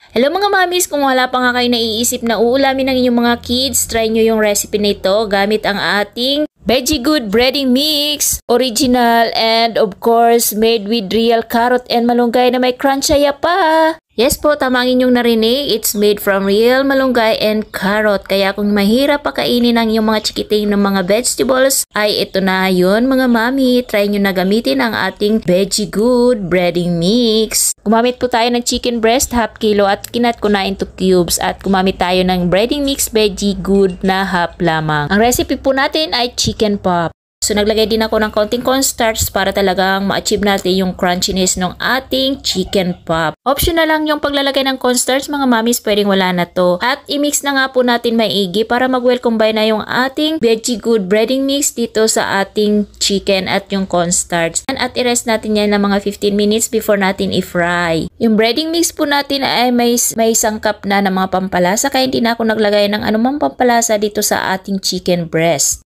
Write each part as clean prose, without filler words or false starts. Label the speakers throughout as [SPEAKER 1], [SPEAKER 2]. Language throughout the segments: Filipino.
[SPEAKER 1] Hello mga mamis, kung wala pa nga kayo naiisip na uulamin ng inyong mga kids, try nyo yung recipe na ito gamit ang ating Veggie Good Breading Mix. Original and of course made with real carrot and malunggay na may crunchaya pa. Yes po, tama ang inyong narinig. It's made from real malunggay and carrot. Kaya kung mahirap pakainin ang inyong mga chikiting ng mga vegetables, ay ito na yun mga mami. Try nyo na gamitin ang ating Veggie Good Breading Mix. Gumamit po tayo ng chicken breast, half kilo at kinat ko na into cubes. At gumamit tayo ng breading mix Veggie Good na half lamang. Ang recipe po natin ay chicken pop. So naglagay din ako ng konting cornstarch para talagang ma-achieve natin yung crunchiness ng ating chicken pop. Optional lang yung paglalagay ng cornstarch mga mamis, pwedeng wala na to. At i-mix na nga po natin maigi para mag-well combine na yung ating Veggie Good Breading Mix dito sa ating chicken at yung cornstarch. At i-rest natin yan ng mga 15 minutes before natin i-fry. Yung breading mix po natin ay may sangkap na ng mga pampalasa kaya hindi na ako naglagay ng anumang pampalasa dito sa ating chicken breast.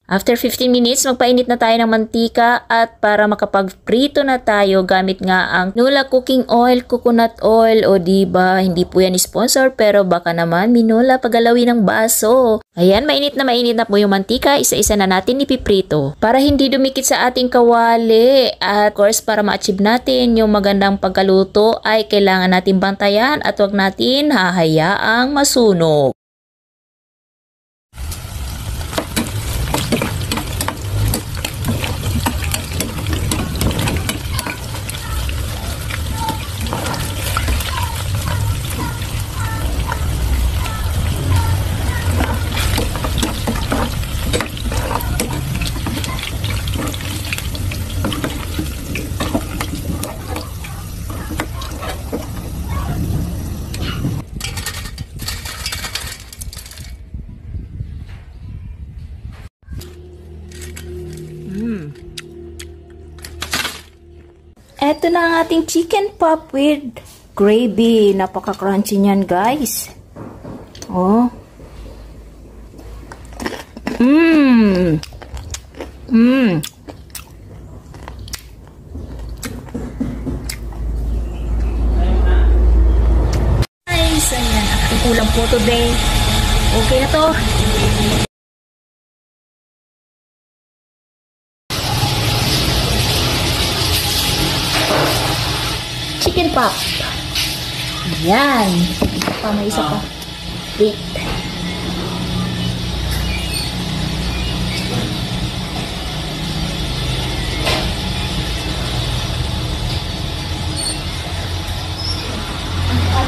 [SPEAKER 1] After 15 minutes, magpainit na tayo ng mantika at para makapag-prito na tayo gamit nga ang Nula Cooking Oil, Coconut Oil o diba, hindi po yan sponsor pero baka naman minula pagalawin ng baso. Ayan, mainit na po yung mantika, isa-isa na natin ipiprito para hindi dumikit sa ating kawali. At of course, para ma-achieve natin yung magandang pagkaluto ay kailangan natin bantayan at wag natin hahayaang masunog. Eto na ang ating chicken pop with gravy. Napaka-crunchy niyan, guys. Oh. Guys, ayan. Ang ulam po today. Okay na to. Chicken pop. Ayan. May isa pa. Wait.